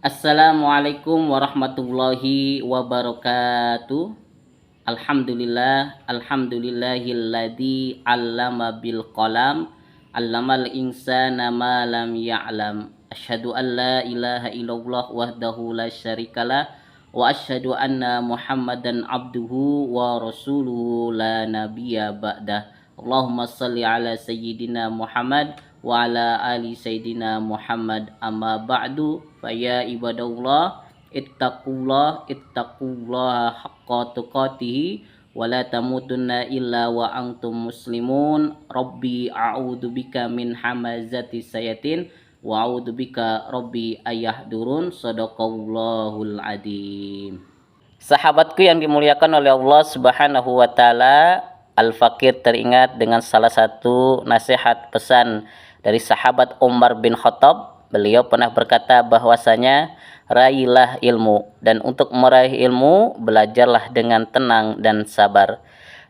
Assalamualaikum warahmatullahi wabarakatuh. Alhamdulillahilladzi 'allama bil qalam, 'allamal insana ma lam ya'lam. Asyhadu an la ilaha illallah wahdahu la syarikalah wa asyhadu anna Muhammadan abduhu wa rasuluhu la nabiyya ba'dah. Allahumma shalli ala sayyidina Muhammad wa ala ali sayyidina Muhammad, amma ba'du, fa ya ibadallah ittaqullaha haqqa tuqatih wa la tamutunna illa wa antum muslimun. Rabbi a'udzubika min hamazati sayatin wa a'udzubika rabbi ayahdurun. Shadaqallahul adzim. Sahabatku yang dimuliakan oleh Allah Subhanahu wa taala, Al-Fakir teringat dengan salah satu nasihat pesan dari sahabat Umar bin Khattab. Beliau pernah berkata bahwasanya raihlah ilmu, dan untuk meraih ilmu belajarlah dengan tenang dan sabar.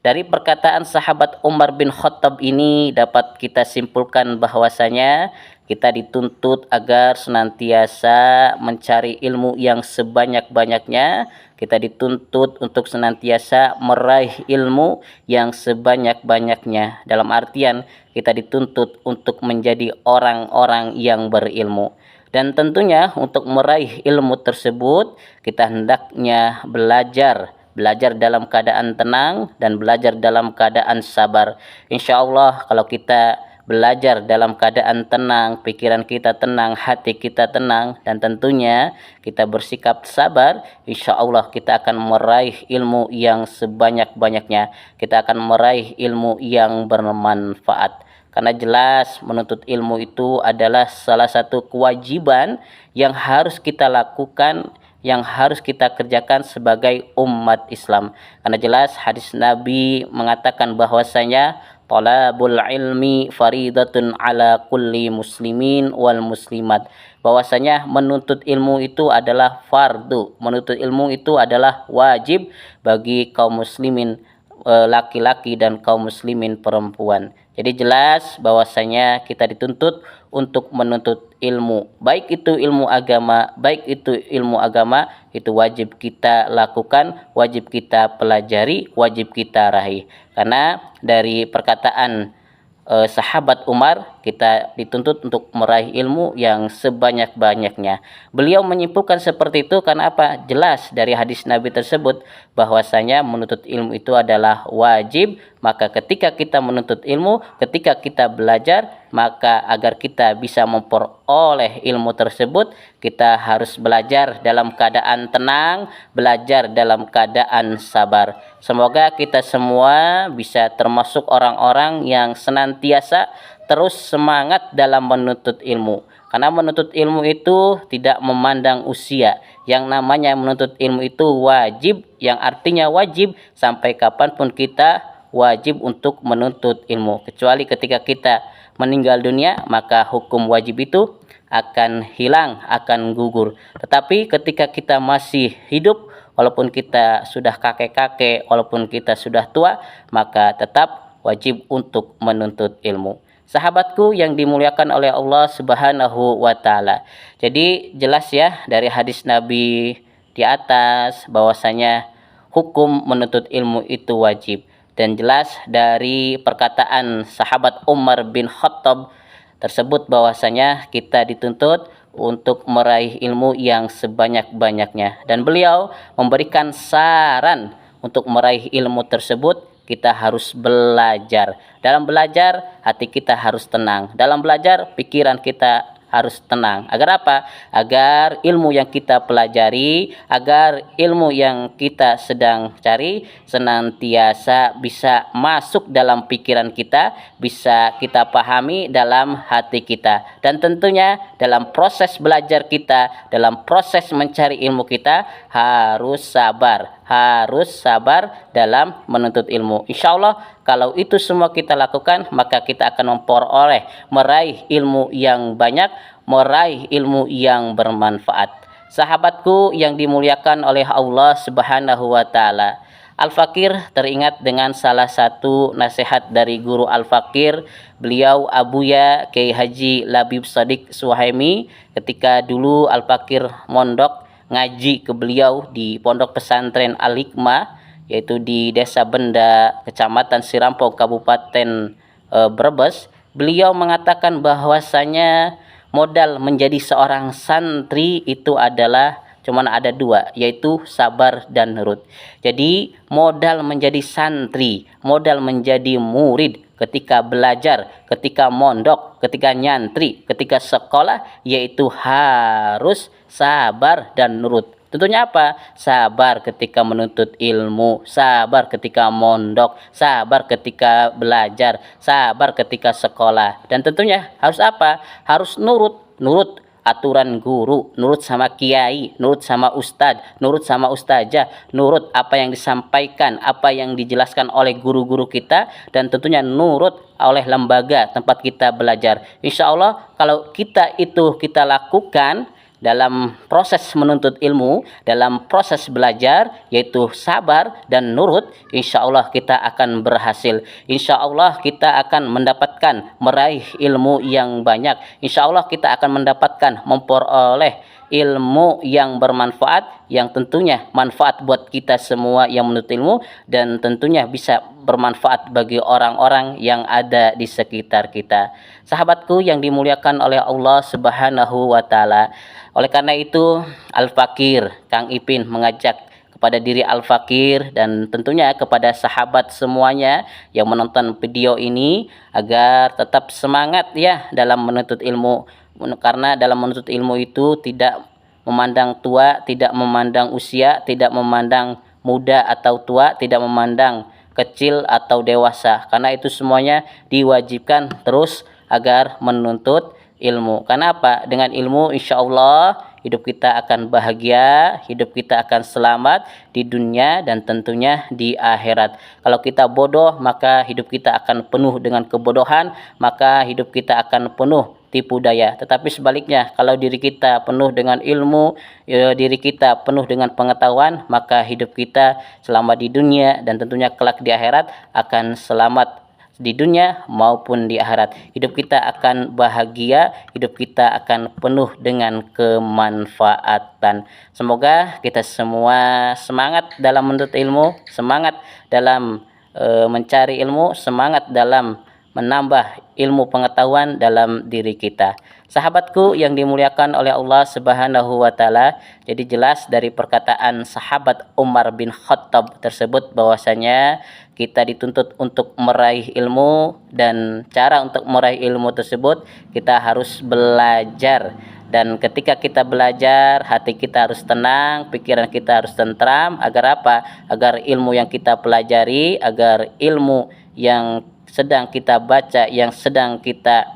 Dari perkataan sahabat Umar bin Khattab ini dapat kita simpulkan bahwasanya kita dituntut agar senantiasa mencari ilmu yang sebanyak-banyaknya. Kita dituntut untuk senantiasa meraih ilmu yang sebanyak-banyaknya. Dalam artian kita dituntut untuk menjadi orang-orang yang berilmu. Dan tentunya untuk meraih ilmu tersebut kita hendaknya belajar dalam keadaan tenang dan belajar dalam keadaan sabar. Insya Allah kalau kita belajar dalam keadaan tenang, pikiran kita tenang, hati kita tenang, dan tentunya kita bersikap sabar, insya Allah kita akan meraih ilmu yang sebanyak-banyaknya. Kita akan meraih ilmu yang bermanfaat. Karena jelas menuntut ilmu itu adalah salah satu kewajiban yang harus kita lakukan, yang harus kita kerjakan sebagai umat Islam. Karena jelas hadis Nabi mengatakan bahwasanya talabul ilmi faridatun ala kulli muslimin wal muslimat. Bahwasanya menuntut ilmu itu adalah fardu, menuntut ilmu itu adalah wajib bagi kaum muslimin laki-laki dan kaum muslimin perempuan. Jadi jelas bahwasanya kita dituntut untuk menuntut ilmu. Baik itu ilmu agama, itu wajib kita lakukan, wajib kita pelajari, wajib kita raih. Karena dari perkataan sahabat Umar, kita dituntut untuk meraih ilmu yang sebanyak-banyaknya. Beliau menyimpulkan seperti itu karena apa? Jelas dari hadis Nabi tersebut bahwasanya menuntut ilmu itu adalah wajib. Maka ketika kita menuntut ilmu, ketika kita belajar, maka agar kita bisa memperoleh ilmu tersebut, kita harus belajar dalam keadaan tenang, belajar dalam keadaan sabar. Semoga kita semua bisa termasuk orang-orang yang senantiasa terus semangat dalam menuntut ilmu. Karena menuntut ilmu itu tidak memandang usia. Yang namanya menuntut ilmu itu wajib, yang artinya wajib sampai kapanpun kita wajib untuk menuntut ilmu. Kecuali ketika kita meninggal dunia, maka hukum wajib itu akan hilang, akan gugur. Tetapi ketika kita masih hidup, walaupun kita sudah kakek-kakek, walaupun kita sudah tua, maka tetap wajib untuk menuntut ilmu. Sahabatku yang dimuliakan oleh Allah Subhanahu wa taala. Jadi jelas ya dari hadis Nabi di atas bahwasanya hukum menuntut ilmu itu wajib. Dan jelas dari perkataan sahabat Umar bin Khattab tersebut bahwasanya kita dituntut untuk meraih ilmu yang sebanyak-banyaknya. Dan beliau memberikan saran untuk meraih ilmu tersebut, kita harus belajar. Dalam belajar, hati kita harus tenang. Dalam belajar, pikiran kita harus tenang. Agar apa? Agar ilmu yang kita pelajari, agar ilmu yang kita sedang cari senantiasa bisa masuk dalam pikiran kita, bisa kita pahami dalam hati kita. Dan tentunya dalam proses belajar kita, dalam proses mencari ilmu kita harus sabar dalam menuntut ilmu. Insya Allah kalau itu semua kita lakukan, maka kita akan memperoleh meraih ilmu yang banyak, meraih ilmu yang bermanfaat. Sahabatku yang dimuliakan oleh Allah Subhanahu wa taala, Al-Fakir teringat dengan salah satu nasihat dari guru Al-Fakir, beliau Abuya Kiai Haji Labib Shadiq Suhaimi, ketika dulu Al-Fakir mondok ngaji ke beliau di Pondok Pesantren Al-Hikmah, yaitu di Desa Benda, Kecamatan Sirampong, Kabupaten Brebes. Beliau mengatakan bahwasanya modal menjadi seorang santri itu adalah cuman ada dua, yaitu sabar dan nurut. Jadi modal menjadi santri, modal menjadi murid ketika belajar, ketika mondok, ketika nyantri, ketika sekolah, yaitu harus sabar dan nurut. Tentunya apa? Sabar ketika menuntut ilmu, sabar ketika mondok, sabar ketika belajar, sabar ketika sekolah. Dan tentunya harus apa? Harus nurut, nurut aturan guru, nurut sama kiai, nurut sama ustadz, nurut sama ustazah, nurut apa yang disampaikan, apa yang dijelaskan oleh guru-guru kita, dan tentunya nurut oleh lembaga tempat kita belajar. Insya Allah kalau kita lakukan dalam proses menuntut ilmu, dalam proses belajar, yaitu sabar dan nurut, insya Allah kita akan berhasil. Insya Allah kita akan mendapatkan meraih ilmu yang banyak. Insya Allah kita akan mendapatkan memperoleh ilmu yang bermanfaat, yang tentunya manfaat buat kita semua yang menuntut ilmu, dan tentunya bisa bermanfaat bagi orang-orang yang ada di sekitar kita. Sahabatku yang dimuliakan oleh Allah Subhanahu wa taala. Oleh karena itu, Al-Fakir Kang Ipin mengajak kepada diri Al-Fakir dan tentunya kepada sahabat semuanya yang menonton video ini agar tetap semangat ya dalam menuntut ilmu, karena dalam menuntut ilmu itu tidak memandang tua, tidak memandang usia, tidak memandang muda atau tua, tidak memandang kecil atau dewasa, karena itu semuanya diwajibkan terus agar menuntut ilmu. Karena apa? Dengan ilmu insya Allah hidup kita akan bahagia, hidup kita akan selamat di dunia dan tentunya di akhirat. Kalau kita bodoh, maka hidup kita akan penuh dengan kebodohan, maka hidup kita akan penuh tipu daya. Tetapi sebaliknya, kalau diri kita penuh dengan ilmu, diri kita penuh dengan pengetahuan, maka hidup kita selamat di dunia dan tentunya kelak di akhirat akan selamat di dunia maupun di akhirat. Hidup kita akan bahagia, hidup kita akan penuh dengan kemanfaatan. Semoga kita semua semangat dalam menuntut ilmu, semangat dalam mencari ilmu, semangat dalam menambah ilmu pengetahuan dalam diri kita. Sahabatku yang dimuliakan oleh Allah Subhanahu wa taala, jadi jelas dari perkataan sahabat Umar bin Khattab tersebut bahwasanya kita dituntut untuk meraih ilmu, dan cara untuk meraih ilmu tersebut kita harus belajar. Dan ketika kita belajar, hati kita harus tenang, pikiran kita harus tentram. Agar apa? Agar ilmu yang kita pelajari, agar ilmu yang sedang kita baca, yang sedang kita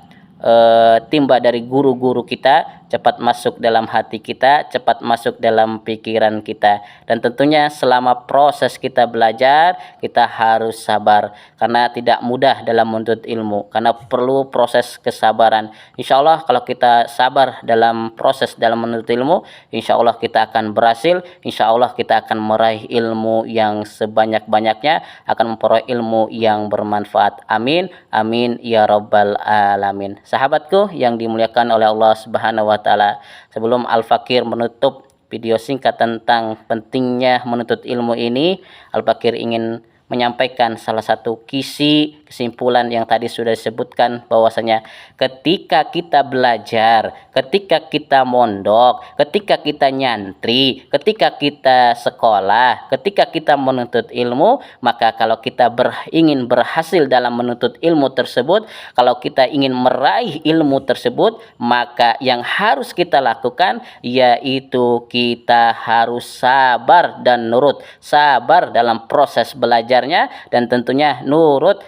timba dari guru-guru kita cepat masuk dalam hati kita, cepat masuk dalam pikiran kita. Dan tentunya selama proses kita belajar, kita harus sabar, karena tidak mudah dalam menuntut ilmu, karena perlu proses kesabaran. Insya Allah kalau kita sabar dalam proses dalam menuntut ilmu, insya Allah kita akan berhasil, insya Allah kita akan meraih ilmu yang sebanyak-banyaknya, akan memperoleh ilmu yang bermanfaat. Amin, amin ya rabbal alamin. Sahabatku yang dimuliakan oleh Allah Subhanahu wa taala, sebelum Al-Fakir menutup video singkat tentang pentingnya menuntut ilmu ini, Al-Fakir ingin menyampaikan salah satu kesimpulan yang tadi sudah disebutkan, bahwasanya ketika kita belajar, ketika kita mondok, ketika kita nyantri, ketika kita sekolah, ketika kita menuntut ilmu, maka kalau kita ingin berhasil dalam menuntut ilmu tersebut, kalau kita ingin meraih ilmu tersebut, maka yang harus kita lakukan yaitu kita harus sabar dan nurut, sabar dalam proses belajar, dan tentunya nurut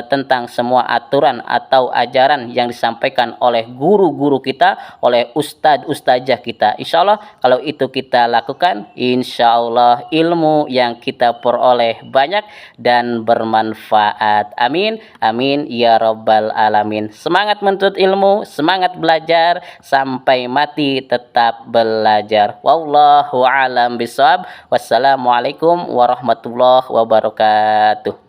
tentang semua aturan atau ajaran yang disampaikan oleh guru-guru kita, oleh ustadz-ustazah kita. Insya Allah kalau itu kita lakukan, insya Allah ilmu yang kita peroleh banyak dan bermanfaat. Amin, amin ya rabbal alamin. Semangat menuntut ilmu, semangat belajar, sampai mati tetap belajar. Wallahu a'lam bishawab. Wassalamualaikum warahmatullahi wabarakatuh.